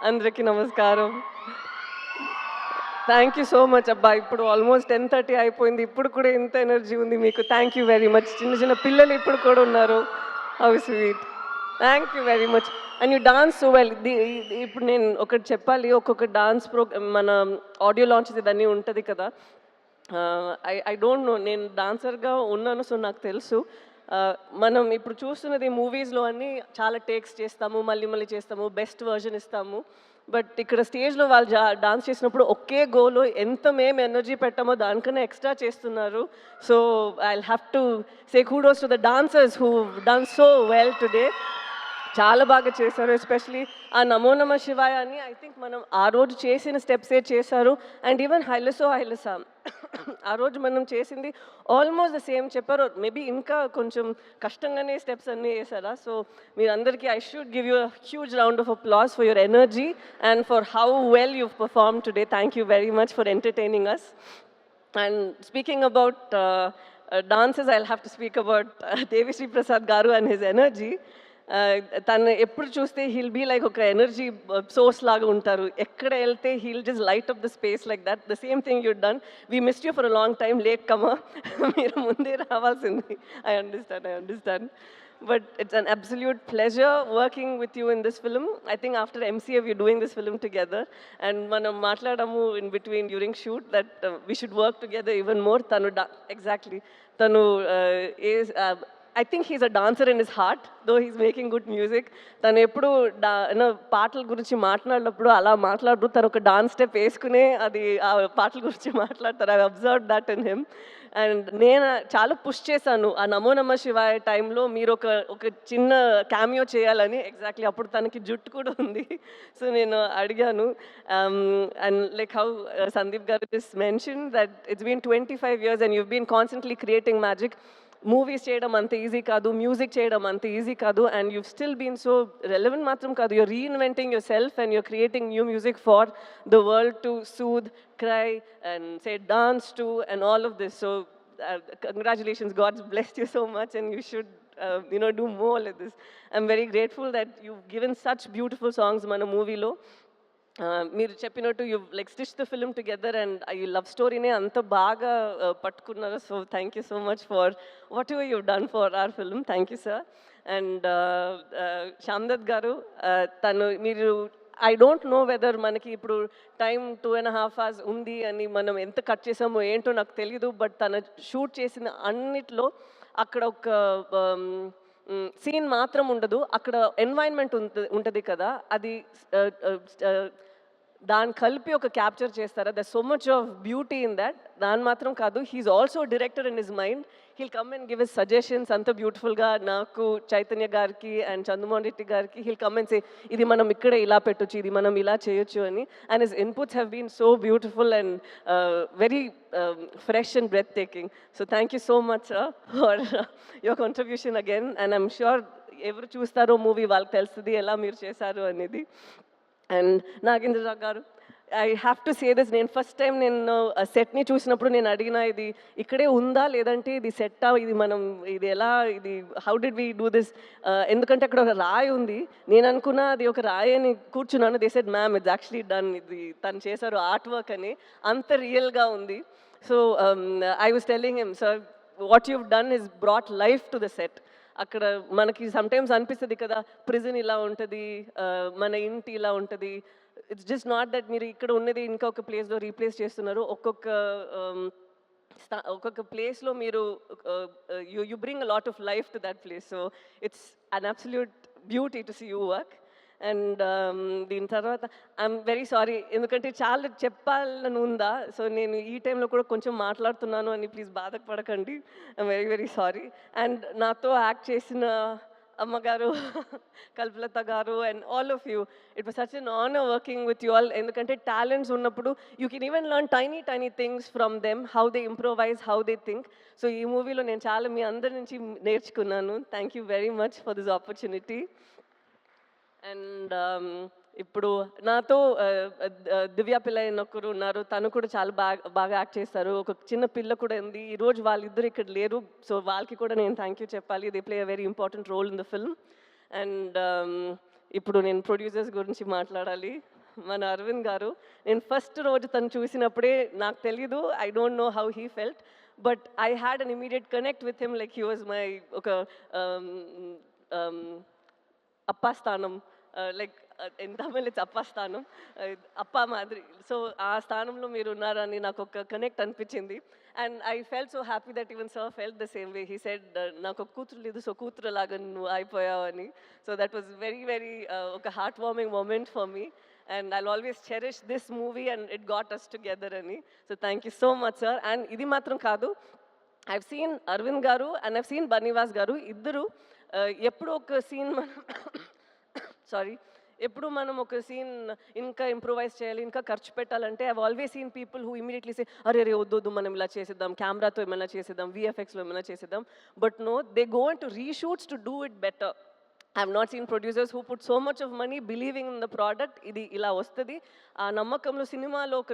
అందరికీ నమస్కారం. Thank you so much అబ్బా! ఇప్పుడు ఆల్మోస్ట్ 10:30 అయిపోయింది. ఇప్పుడు కూడా ఇంత ఎనర్జీ ఉంది మీకు. Thank you very much. చిన్న చిన్న పిల్లలు ఇప్పుడు కూడా ఉన్నారు. How sweet. Thank you very much. And you dance so well. ఇప్పుడు నేను ఒకటి చెప్పాలి. ఒక్కొక్క డాన్స్ మన ఆడియో లాంచెస్ ఇదన్నీ ఉంటది కదా! I don't know. నేను డాన్సర్‌గా ఉన్నాను. సో, నాకు తెలుసు. మనం ఇప్పుడు చూస్తున్నది మూవీస్‌లో అన్నీ చాలా టేక్స్ చేస్తాము. మళ్ళీ మళ్ళీ చేస్తాము. బెస్ట్ వెర్షన్ ఇస్తాము. బట్ ఇక్కడ స్టేజ్‌లో వాళ్ళు డాన్స్ చేసినప్పుడు ఒకే గోలో ఎంత మేము ఎనర్జీ పెట్టామో దానికన్నా ఎక్స్‌ట్రా చేస్తున్నారు. So, I'll have to say kudos to the dancers who done so well today. చాలా బాగా చేశారు. ఎస్పెషలీ ఆ 'నమో నమ శివాయ' అని ఐ థింక్ మనం ఆ రోజు చేసిన స్టెప్సే చేశారు. అండ్ ఈవెన్ 'హైలసో హైలసా' ఆ రోజు మనం చేసింది ఆల్మోస్ట్ ద సేమ్ చెప్పారు. మేబీ ఇంకా కొంచెం కష్టంగానే స్టెప్స్ అన్నీ వేసారా? సో మీరందరికీ I should give you a huge round of applause for your energy and for how well you perform today. Thank you very much for entertaining us. And speaking about dances, I'll have to speak about Devi Prasad Garu and his energy. తను ఎప్పుడు చూస్తే he'll be like ఒక energy source లాగా ఉంటారు. ఎక్కడ వెళ్తే he'll just light up the space like that. The same thing you done. We missed you for a long time. Late comer. మీరు ముందే రావాల్సింది. I understand. But it's an absolute pleasure working with you in this film. I think after MCA we're doing this film together, and manam matladamu in between during shoot that we should work together even more. Tanu is I think he's a dancer in his heart, though he's making good music. తను ఎప్పుడు పాటల గురించి మాట్లాడినప్పుడు అలా మాట్లాడరు. తను ఒక dance step వేసుకునే అది ఆ పాటల గురించి మాట్లాడతారు. I observe that in him. And నేను చాలా పుష్ చేశాను ఆ 'నమో నమ శివాయ' టైంలో మీరు ఒక చిన్న క్యామియో చేయాలని. ఎగ్జాక్ట్లీ అప్పుడు తనకి జుట్టు కూడా ఉంది. సో నేను అడిగాను. And like how Sandeep garu just mention that it's been 25 years and you've been constantly creating magic. Movies చేయడం అంత ఈజీ కాదు, మ్యూజిక్ చేయడం అంత ఈజీ కాదు. And you still been so relevant మాత్రం కాదు, you're reinventing yourself and you're creating new music for the world to soothe, cry and say dance to and all of this. So congratulations, God's blessed you so much and you should do more like this. I'm very grateful that you've given such beautiful songs మన మూవీలో. మీరు చెప్పినట్టు you like stitch the film together and ఈ love స్టోరీనే అంత బాగా పట్టుకున్నారు. So thank you so much for whatever you done for our film. Thank you sir. And Shyamdutt garu, మీరు ఐ డోంట్ నో వెదర్ మనకి ఇప్పుడు టైం 2.5 hours ఉంది అని మనం ఎంత కట్ చేసామో ఏంటో నాకు తెలియదు. బట్ తను షూట్ చేసిన అన్నిట్లో అక్కడ ఒక సీన్ మాత్రం ఉండదు, అక్కడ ఎన్వైరన్మెంట్ ఉంటుంది కదా, అది దాన్ని కలిపి ఒక క్యాప్చర్ చేస్తారా? There so much of beauty in that. దాని మాత్రం కాదు, he's also director in his mind. He'll come and give his suggestions అంత బ్యూటిఫుల్గా. నాకు చైతన్య గారికి అండ్ చంద్రమోహన్ రెడ్డి గారికి హీల్ కమ్ అండ్ సే ఇది మనం ఇక్కడ ఇలా పెట్టొచ్చు, ఇది మనం ఇలా చేయొచ్చు అని. And his inputs have been so beautiful and very fresh and breathtaking. So thank you so much for your contribution again. And I'm sure ఎవరు చూస్తారో మూవీ వాళ్ళకి తెలుస్తుంది ఎలా మీరు చేశారు అనేది. అండ్ నాగేంద్ర గారు, I have to say this. నేను ఫస్ట్ టైం నేను సెట్ని చూసినప్పుడు నేను అడిగిన, ఇది ఇక్కడే ఉందా లేదంటే ఇది సెట్టా, ఇది ఎలా, ఇది how did we do this? ఎందుకంటే అక్కడ ఒక రాయి ఉంది. నేను అనుకున్నా అది ఒక రాయి అని కూర్చున్నాను. They said ma'am it's actually done, ఇది తను చేశారు ఆర్ట్ వర్క్ అని. అంత రియల్గా ఉంది. So I was telling him, sir what you've done is brought life to the set. అక్కడ మనకి సమ్టైమ్స్ అనిపిస్తుంది కదా, ప్రిజన్ ఇలా ఉంటుంది, మన ఇంటి ఇలా ఉంటుంది. ఇట్స్ జస్ట్ నాట్ దట్ మీరు ఇక్కడ ఉన్నది ఇంకొక ప్లేస్లో రీప్లేస్ చేస్తున్నారు. ఒక్కొక్క ప్లేస్లో మీరు you bring a lot of life to that place. So it's an absolute beauty to see you work. And దీని తర్వాత ఐఎమ్ వెరీ సారీ, ఎందుకంటే చాలా చెప్పాలని ఉందా. సో నేను ఈ టైంలో కూడా కొంచెం మాట్లాడుతున్నాను అని ప్లీజ్ బాధపడకండి. I'm very very sorry. And నాతో యాక్ట్ చేసిన అమ్మగారు, కల్పలత గారు and all of you, it was such an honour working with you all. ఎందుకంటే టాలెంట్స్ ఉన్నప్పుడు you can even learn tiny things from them, how they improvise, how they think. So ఈ మూవీలో నేను చాలా మీ అందరి నుంచి నేర్చుకున్నాను. Thank you very much for this opportunity. And ఇప్పుడు నాతో దివ్య పిల్ల ఒకరు ఉన్నారు. తను కూడా చాలా బాగా యాక్ట్ చేస్తారు. ఒక చిన్న పిల్ల కూడా ఉంది. ఈరోజు వాళ్ళిద్దరు ఇక్కడ లేరు. సో వాళ్ళకి కూడా నేను థ్యాంక్ యూ చెప్పాలి. They play a very important role in the film. And ఇప్పుడు నేను ప్రొడ్యూసర్స్ గురించి మాట్లాడాలి. మన అరవింద్ గారు, నేను ఫస్ట్ రోజు తను చూసినప్పుడే నాకు తెలీదు, I don't know how he felt, but I had an immediate connect with him, like he was my ఒక అప్పా స్థానం, లైక్ ఇన్ తమిళ్ ఇట్స్ అప్పా స్థానం, అప్పా మాదిరి. సో ఆ స్థానంలో మీరు ఉన్నారని నాకు ఒక కనెక్ట్ అనిపించింది. And I felt so happy that even sir felt the same way. He said నాకు ఒక కూతురు లేదు, సో కూతురు లాగా నువ్వు అయిపోయావని. So that was very very ఒక heartwarming moment for me. And I'll always cherish this movie and it got us together ani. So thank you so much, sir. And idi matram kaadu, I've seen Arvind garu and I've seen Banivas garu iddaru eppudu oka scene manam sorry, ఎప్పుడు మనం ఒక scene ఇంకా improvise చేయాలి, ఇంకా ఖర్చు పెట్టాలంటే I always seen people who immediately say అరే రే వద్దు మనం ఇలా చేసేద్దాం, కెమెరాతో ఏమైనా చేసేద్దాం, విఎఫ్ఎక్స్లో ఏమైనా చేసేద్దాం. But no, they go into reshoots to do it better. I have not seen producers who put so much of money believing in the product. ఇది ఇలా వస్తుంది, ఆ నమ్మకంలో సినిమాలో ఒక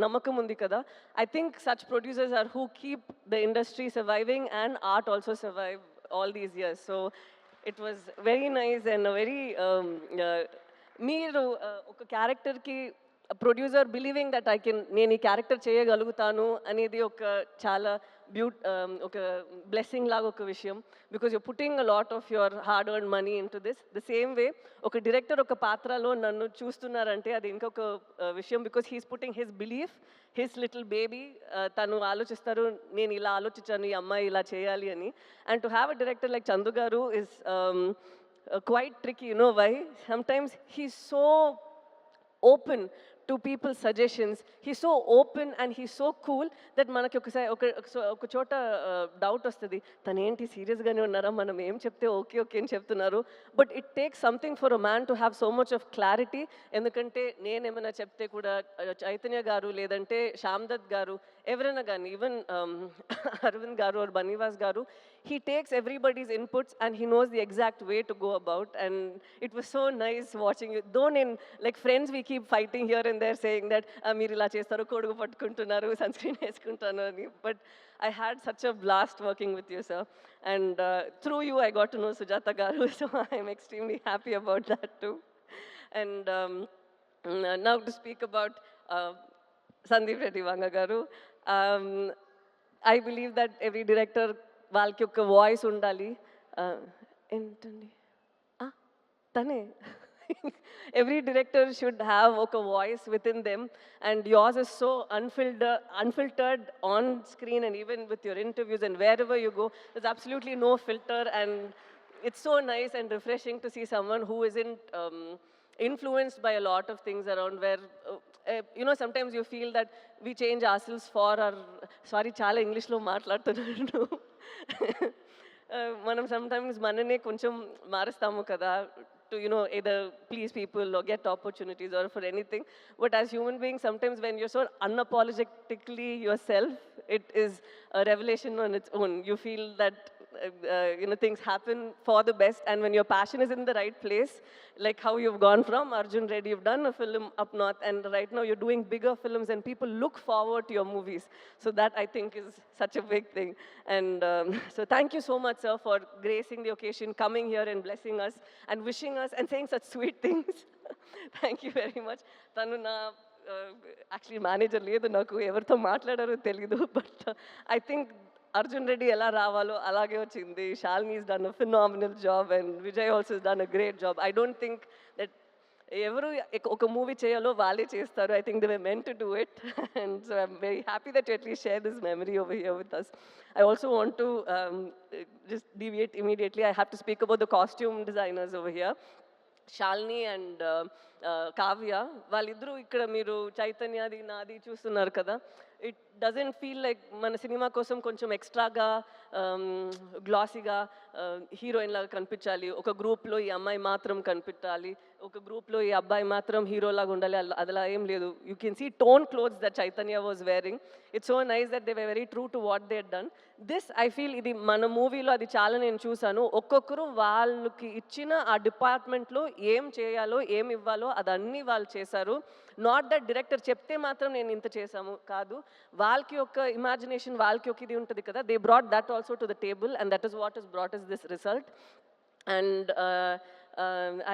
నమ్మకం ఉంది కదా. I think such producers are who keep the industry surviving and art also survive all these years. So it was very nice and a very మీరు ఒక క్యారెక్టర్కి ప్రొడ్యూసర్ బిలీవింగ్ దట్ నేను ఈ క్యారెక్టర్ చేయగలుగుతాను అనేది ఒక చాలా ఒక బ్లెస్సింగ్ లాగా ఒక విషయం. Because you're putting a lot of your hard earn money into this. The same way ఒక డైరెక్టర్ ఒక పాత్రలో నన్ను చూస్తున్నారంటే అది ఇంకొక విషయం. Because he's putting his belief, his little baby, తను ఆలోచిస్తారు నేను ఇలా ఆలోచించాను, ఈ అమ్మాయి ఇలా చేయాలి అని. And to have a director like Chandu గారు is quite tricky, you know why? Sometimes he's so open to people's suggestions. He's so open and he's so cool that మనకి ఒక చోట డౌట్ వస్తుంది, తను ఏంటి సీరియస్గానే ఉన్నారా, మనం ఏం చెప్తే ఓకే ఓకే అని చెప్తున్నారు. But it takes something for a man to have so much of clarity. ఎందుకంటే నేనేమైనా చెప్తే కూడా చైతన్య గారు లేదంటే శ్యామ్ దత్ గారు ఎవరైనా కానీ, ఈవెన్ అరవింద్ గారు ఆర్ బనీవాస్ గారు, he takes everybody's inputs and he knows the exact way to go about. And it was so nice watching you. Though in like friends we keep fighting here and there saying that మీరు ఇలా చేస్తారు, కొడుకు పట్టుకుంటున్నారు, sun screen వేసుకుంటాను అని. But I had such a blast working with you, sir. And through you I got to know Sujata garu, so I'm extremely happy about that too. And now to speak about Sandeep Reddy Vanga garu, I believe that every director వాళ్ళకి ఒక voice ఉండాలి. ఏంటండి తనే every director should have ఒక voice within them, and yours is so unfiltered on screen and even with your interviews and wherever you go, there's absolutely no filter, and it's so nice and refreshing to see someone who isn't influenced by a lot of things around, where you know, sometimes you feel that we change ourselves for our, sorry చాలా ఇంగ్లీష్లో మాట్లాడుతున్నాను, మనం sometimes మననే కొంచెం మారుస్తాము కదా, to, you know, either please people or get opportunities or for anything. But as human beings, sometimes when you're so unapologetically yourself, it is a revelation on its own. You feel that you know, things happen for the best, and when your passion is in the right place, like how you've gone from Arjun Reddy, you've done a film up north, and right now you're doing bigger films and people look forward to your movies. So that I think is such a big thing. And so thank you so much, sir, for gracing the occasion, coming here and blessing us and wishing us and saying such sweet things. Thank you very much. Tanu na actually manager ledu naku evartho maatladaro teliyadu, but I think Arjun Reddy ఎలా రావాలో అలాగే వచ్చింది. Shalini has done a phenomenal job and Vijay also has done a great job. I don't think that ఎవరు ఒక movie చేయాలో వాళ్ళే చేస్తారు. I think they were meant to do it. And so I'm very happy that you at least share this memory over here with us. I also want to just deviate immediately. I have to speak about the costume designers over here. Shalini and Kavya, వాళ్ళిద్దరూ ఇక్కడ మీరు చైతన్యది నాది చూస్తున్నారు కదా, it doesn't feel like మన cinema కోసం కొంచెం ఎక్స్ట్రాగా గ్లాసీగా హీరోయిన్ లాగా కనిపించాలి, ఒక గ్రూప్లో ఈ అమ్మాయి మాత్రం కనిపించాలి, ఒక గ్రూప్లో ఈ అబ్బాయి మాత్రం హీరోలాగా ఉండాలి, అదలా ఏం లేదు. You can see torn clothes that Chaitanya was wearing. It's so nice that they were very true to what they done. This I feel ఇది మన మూవీలో అది చాలా నేను చూసాను. ఒక్కొక్కరు వాళ్ళకి ఇచ్చిన ఆ డిపార్ట్మెంట్లో ఏం చేయాలో ఏం ఇవ్వాలో అదన్నీ వాళ్ళు చేశారు. నాట్ దట్ డైరెక్టర్ చెప్తే మాత్రం నేను ఇంత చేశాము కాదు, వాళ్ళకి ఒక ఇమాజినేషన్, వాళ్ళకి ఒక ఇది ఉంటుంది కదా, they brought that also to the table, and that is what is brought is this result. And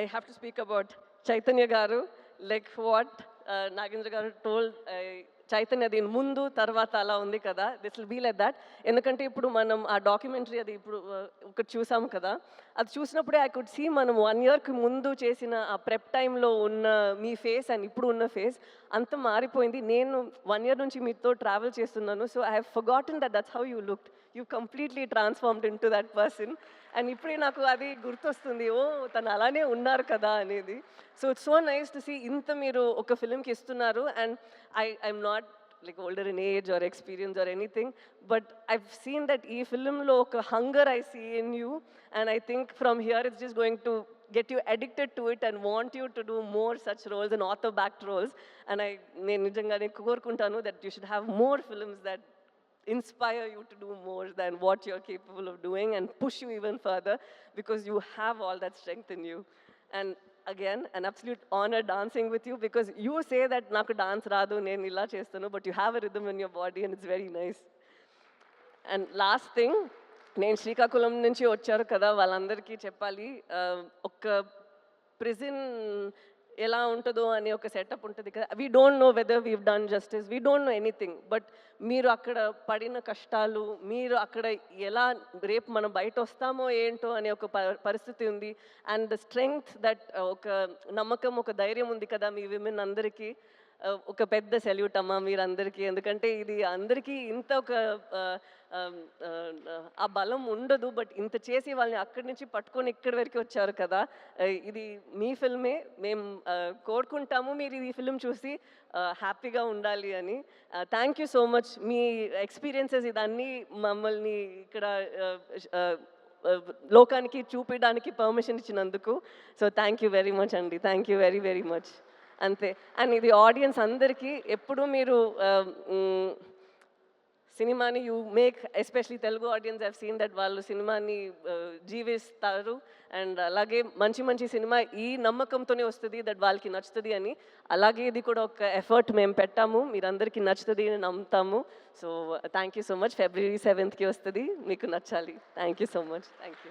I have to speak about Chaitanya Garu, like what Nagendra Garu told. Chaitanya దీని ముందు తర్వాత అలా ఉంది కదా, this will be like that. ఎందుకంటే ఇప్పుడు మనం ఆ డాక్యుమెంటరీ అది ఇప్పుడు ఒకటి చూసాము కదా, అది చూసినప్పుడే ఐ కుడ్ సీ మనం 1 yearకి ముందు చేసిన ఆ ప్రెప్ టైంలో ఉన్న మీ ఫేస్ అండ్ ఇప్పుడు ఉన్న ఫేస్ అంత మారిపోయింది. నేను 1 year నుంచి మీతో ట్రావెల్ చేస్తున్నాను, so I have forgotten that's how you looked. You completely transformed in to that person. And ఇప్పుడే నాకు అది గుర్తొస్తుంది, ఓ తను అలానే ఉన్నారు కదా అనేది. So it's so nice to see ఇంత మీరు ఒక ఫిలింకి ఇస్తున్నారు. And I'm not like older in age or experience or anything, but I've seen that ee film lo oka hunger I see in you, and I think from here it's just going to get you addicted to it and want you to do more such roles and author backed roles. And నేను నిజంగానే కోరుకుంటాను that you should have more films that inspire you to do more than what you're capable of doing and push you even further, because you have all that strength in you. And again, an absolute honor dancing with you, because you say that naku dance raadu nenu illa chestanu, but you have a rhythm in your body and it's very nice. And last thing, నేను శ్రీకాకుళం నుంచి వచ్చారు కదా, వాళ్ళందరికీ చెప్పాలి, ఒక prison ఎలా ఉంటుందో అనే ఒక సెటప్ ఉంటుంది కదా. We don't know whether weave done justice, we don't know anything, but మీరు అక్కడ పడిన కష్టాలు, మీరు అక్కడ ఎలా రేపు మనం బయట వస్తామో ఏంటో అనే ఒక పరిస్థితి ఉంది. అండ్ ద స్ట్రెంగ్త్ దట్, ఒక నమ్మకం, ఒక ధైర్యం ఉంది కదా మీ విమెన్ అందరికీ. ఒక పెద్ద సెల్యూట్ అమ్మా మీరందరికీ. ఎందుకంటే ఇది అందరికీ ఇంత ఒక ఆ బలం ఉండదు, బట్ ఇంత చేసి వాళ్ళని అక్కడి నుంచి పట్టుకొని ఇక్కడి వరకు వచ్చారు కదా. ఇది మీ ఫిల్మే, మేము కోరుకుంటాము మీరు ఈ ఫిల్మ్ చూసి హ్యాపీగా ఉండాలి అని. థ్యాంక్ యూ సో మచ్, మీ ఎక్స్పీరియన్సెస్ ఇదన్నీ మమ్మల్ని ఇక్కడ లోకానికి చూపించడానికి పర్మిషన్ ఇచ్చినందుకు. So thank you very much అండి, thank you very very much. అంతే. అండ్ ఇది ఆడియన్స్ అందరికీ ఎప్పుడు మీరు సినిమాని you make, especially Telugu audience have seen that వాళ్ళు సినిమాని జీవిస్తారు. అండ్ అలాగే మంచి మంచి సినిమా ఈ నమ్మకంతోనే వస్తుంది దట్ వాళ్ళకి నచ్చుతుంది అని. అలాగే ఇది కూడా ఒక ఎఫర్ట్ మేము పెట్టాము, మీరందరికీ నచ్చుతుంది అని నమ్ముతాము. So thank you so much. February 7th వస్తుంది, మీకు నచ్చాలి. Thank you so much. Thank you.